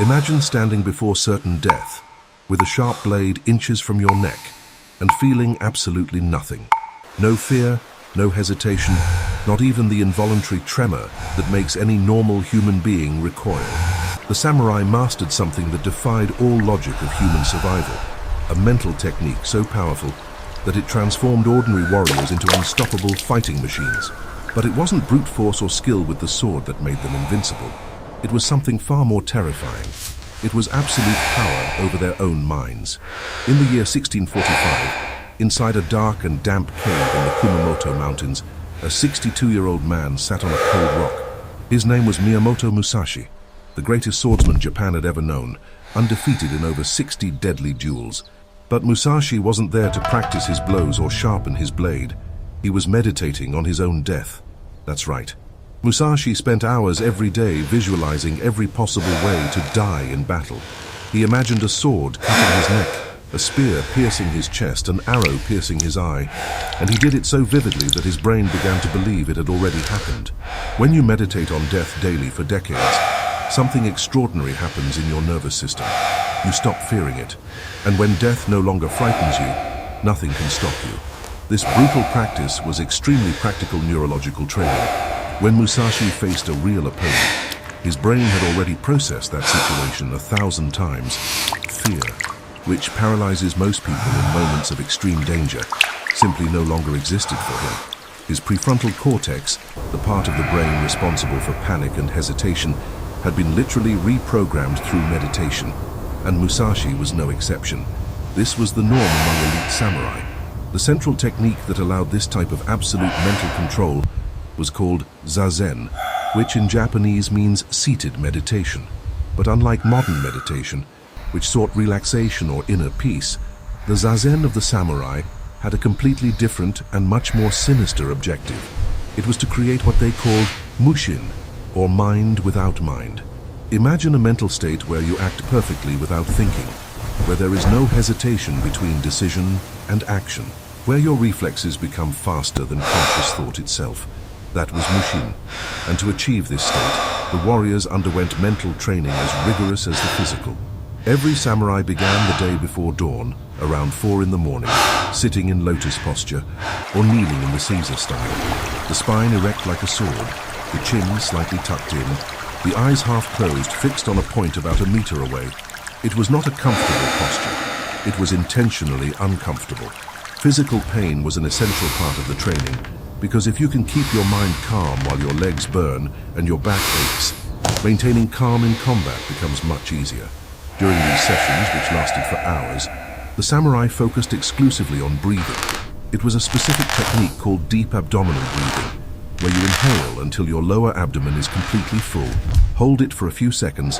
Imagine standing before certain death, with a sharp blade inches from your neck, and feeling absolutely nothing. No fear, no hesitation, not even the involuntary tremor that makes any normal human being recoil. The samurai mastered something that defied all logic of human survival, a mental technique so powerful that it transformed ordinary warriors into unstoppable fighting machines. But it wasn't brute force or skill with the sword that made them invincible. It was something far more terrifying. It was absolute power over their own minds. In the year 1645, inside a dark and damp cave in the Kumamoto Mountains, a 62-year-old man sat on a cold rock. His name was Miyamoto Musashi, the greatest swordsman Japan had ever known, undefeated in over 60 deadly duels. But Musashi wasn't there to practice his blows or sharpen his blade. He was meditating on his own death. That's right. Musashi spent hours every day visualizing every possible way to die in battle. He imagined a sword cutting his neck, a spear piercing his chest, an arrow piercing his eye, and he did it so vividly that his brain began to believe it had already happened. When you meditate on death daily for decades, something extraordinary happens in your nervous system. You stop fearing it, and when death no longer frightens you, nothing can stop you. This brutal practice was extremely practical neurological training. When Musashi faced a real opponent, his brain had already processed that situation 1,000 times. Fear, which paralyzes most people in moments of extreme danger, simply no longer existed for him. His prefrontal cortex, the part of the brain responsible for panic and hesitation, had been literally reprogrammed through meditation, and Musashi was no exception. This was the norm among elite samurai. The central technique that allowed this type of absolute mental control was called zazen, which in Japanese means seated meditation. But unlike modern meditation, which sought relaxation or inner peace, the zazen of the samurai had a completely different and much more sinister objective. It was to create what they called mushin, or mind without mind. Imagine a mental state where you act perfectly without thinking, where there is no hesitation between decision and action, where your reflexes become faster than conscious thought itself. That was mushin, and to achieve this state, the warriors underwent mental training as rigorous as the physical. Every samurai began the day before dawn, around 4 in the morning, sitting in lotus posture, or kneeling in the Caesar style, the spine erect like a sword, the chin slightly tucked in, the eyes half closed, fixed on a point about a meter away. It was not a comfortable posture. It was intentionally uncomfortable. Physical pain was an essential part of the training, because if you can keep your mind calm while your legs burn and your back aches, maintaining calm in combat becomes much easier. During these sessions, which lasted for hours, the samurai focused exclusively on breathing. It was a specific technique called deep abdominal breathing, where you inhale until your lower abdomen is completely full, hold it for a few seconds,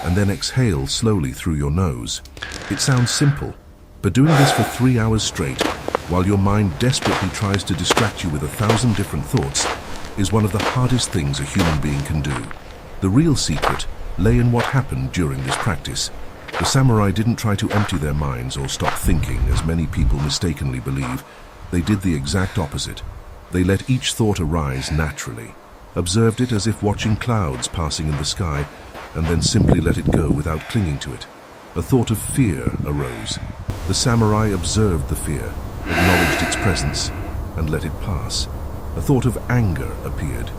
and then exhale slowly through your nose. It sounds simple, but doing this for 3 hours straight, while your mind desperately tries to distract you with 1,000 different thoughts, is one of the hardest things a human being can do. The real secret lay in what happened during this practice. The samurai didn't try to empty their minds or stop thinking, as many people mistakenly believe. They did the exact opposite. They let each thought arise naturally, observed it as if watching clouds passing in the sky, and then simply let it go without clinging to it. A thought of fear arose. The samurai observed the fear, acknowledged its presence, and let it pass. A thought of anger appeared.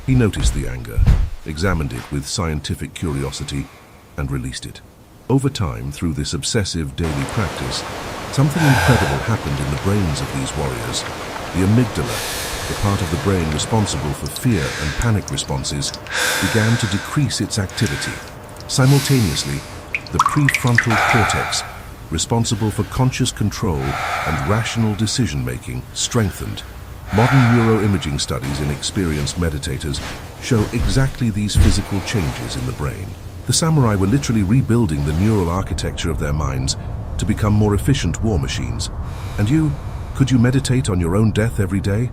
He noticed the anger, examined it with scientific curiosity, and released it. Over time, through this obsessive daily practice, something incredible happened in the brains of these warriors. The amygdala, the part of the brain responsible for fear and panic responses, began to decrease its activity. Simultaneously, the prefrontal cortex, responsible for conscious control and rational decision-making, strengthened. Modern neuroimaging studies in experienced meditators show exactly these physical changes in the brain. The samurai were literally rebuilding the neural architecture of their minds to become more efficient war machines. And you, could you meditate on your own death every day?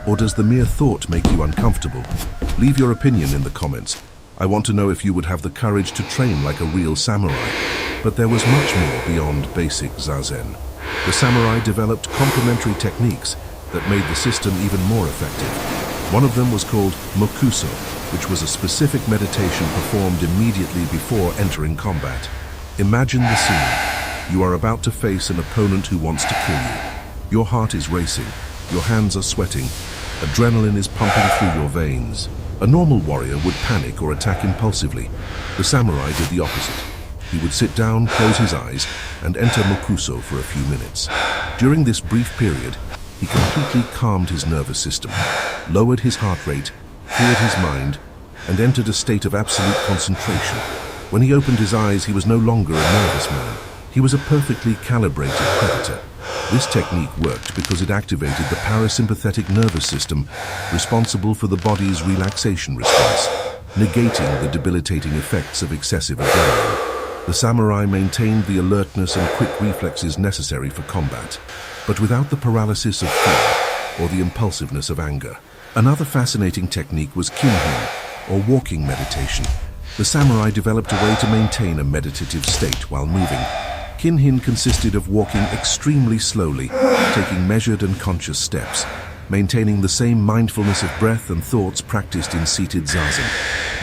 Or does the mere thought make you uncomfortable? Leave your opinion in the comments. I want to know if you would have the courage to train like a real samurai. But there was much more beyond basic zazen. The samurai developed complementary techniques that made the system even more effective. One of them was called mokuso, which was a specific meditation performed immediately before entering combat. Imagine the scene. You are about to face an opponent who wants to kill you. Your heart is racing, your hands are sweating, adrenaline is pumping through your veins. A normal warrior would panic or attack impulsively. The samurai did the opposite. He would sit down, close his eyes, and enter mokuso for a few minutes. During this brief period, he completely calmed his nervous system, lowered his heart rate, cleared his mind, and entered a state of absolute concentration. When he opened his eyes, he was no longer a nervous man. He was a perfectly calibrated predator. This technique worked because it activated the parasympathetic nervous system responsible for the body's relaxation response, negating the debilitating effects of excessive adrenaline. The samurai maintained the alertness and quick reflexes necessary for combat, but without the paralysis of fear or the impulsiveness of anger. Another fascinating technique was kinhin, or walking meditation. The samurai developed a way to maintain a meditative state while moving. Kinhin consisted of walking extremely slowly, taking measured and conscious steps, maintaining the same mindfulness of breath and thoughts practiced in seated zazen.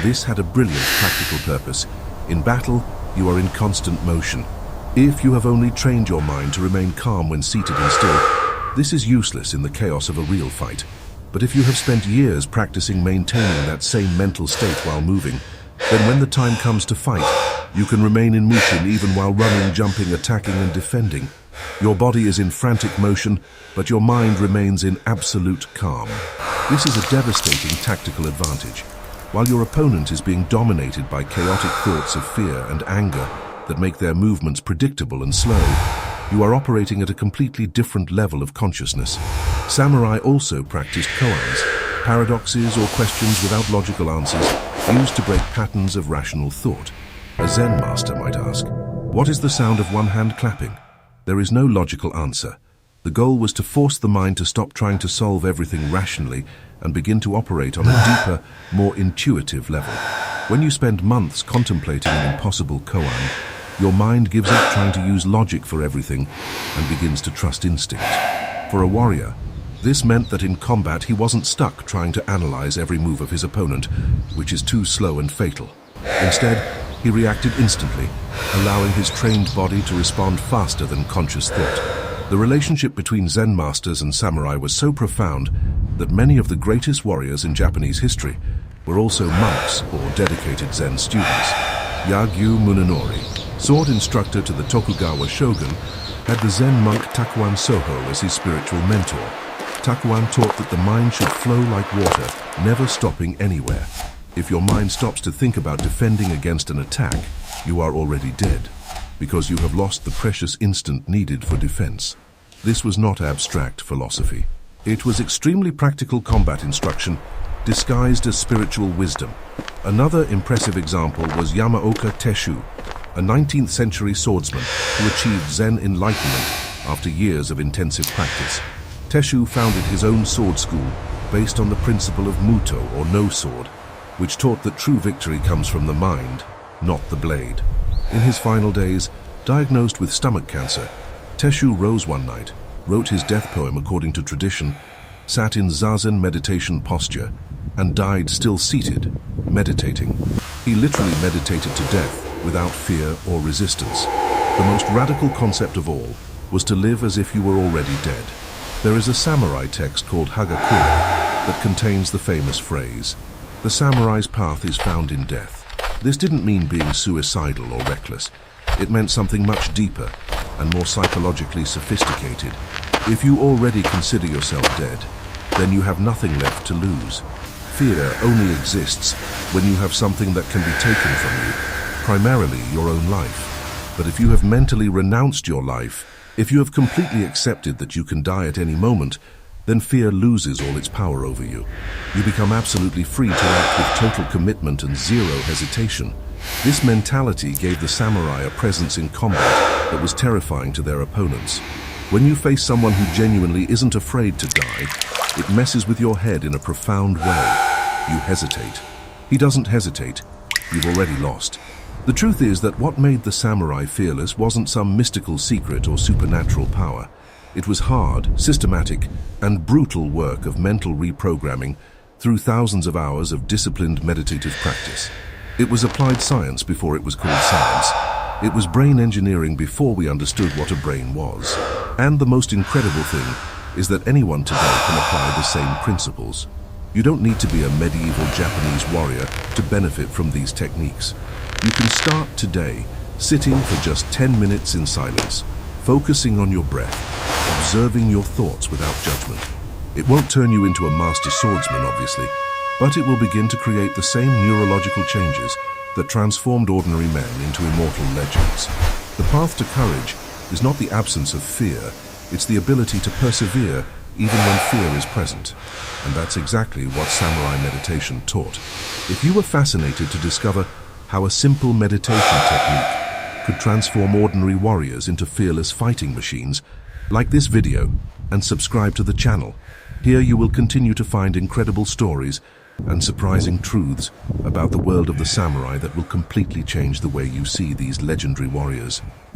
This had a brilliant practical purpose. In battle, you are in constant motion. If you have only trained your mind to remain calm when seated and still, this is useless in the chaos of a real fight. But if you have spent years practicing maintaining that same mental state while moving, then when the time comes to fight, you can remain in motion even while running, jumping, attacking, and defending. Your body is in frantic motion, but your mind remains in absolute calm. This is a devastating tactical advantage. While your opponent is being dominated by chaotic thoughts of fear and anger that make their movements predictable and slow, you are operating at a completely different level of consciousness. Samurai also practiced koans, paradoxes or questions without logical answers, used to break patterns of rational thought. A Zen master might ask, what is the sound of one hand clapping? There is no logical answer. The goal was to force the mind to stop trying to solve everything rationally and begin to operate on a deeper, more intuitive level. When you spend months contemplating an impossible koan, your mind gives up trying to use logic for everything and begins to trust instinct. For a warrior, this meant that in combat he wasn't stuck trying to analyze every move of his opponent, which is too slow and fatal. Instead, he reacted instantly, allowing his trained body to respond faster than conscious thought. The relationship between Zen masters and samurai was so profound that many of the greatest warriors in Japanese history were also monks or dedicated Zen students. Yagyu Munenori, sword instructor to the Tokugawa shogun, had the Zen monk Takuan Soho as his spiritual mentor. Takuan taught that the mind should flow like water, never stopping anywhere. If your mind stops to think about defending against an attack, you are already dead, because you have lost the precious instant needed for defense. This was not abstract philosophy. It was extremely practical combat instruction, disguised as spiritual wisdom. Another impressive example was Yamaoka Teshu, a 19th century swordsman who achieved Zen enlightenment after years of intensive practice. Teshu founded his own sword school based on the principle of Muto, or no sword, which taught that true victory comes from the mind, not the blade. In his final days, diagnosed with stomach cancer, Teshu rose one night, wrote his death poem according to tradition, sat in zazen meditation posture, and died still seated, meditating. He literally meditated to death without fear or resistance. The most radical concept of all was to live as if you were already dead. There is a samurai text called Hagakure that contains the famous phrase, "The samurai's path is found in death." This didn't mean being suicidal or reckless. It meant something much deeper and more psychologically sophisticated. If you already consider yourself dead, then you have nothing left to lose. Fear only exists when you have something that can be taken from you, primarily your own life. But if you have mentally renounced your life, if you have completely accepted that you can die at any moment, then fear loses all its power over you. You become absolutely free to act with total commitment and zero hesitation. This mentality gave the samurai a presence in combat that was terrifying to their opponents. When you face someone who genuinely isn't afraid to die, it messes with your head in a profound way. You hesitate. He doesn't hesitate. You've already lost. The truth is that what made the samurai fearless wasn't some mystical secret or supernatural power. It was hard, systematic, and brutal work of mental reprogramming through thousands of hours of disciplined meditative practice. It was applied science before it was called science. It was brain engineering before we understood what a brain was. And the most incredible thing is that anyone today can apply the same principles. You don't need to be a medieval Japanese warrior to benefit from these techniques. You can start today, sitting for just 10 minutes in silence, focusing on your breath, observing your thoughts without judgment. It won't turn you into a master swordsman, obviously, but it will begin to create the same neurological changes that transformed ordinary men into immortal legends. The path to courage is not the absence of fear, it's the ability to persevere even when fear is present. And that's exactly what samurai meditation taught. If you were fascinated to discover how a simple meditation technique could transform ordinary warriors into fearless fighting machines, like this video and subscribe to the channel. Here you will continue to find incredible stories and surprising truths about the world of the samurai that will completely change the way you see these legendary warriors.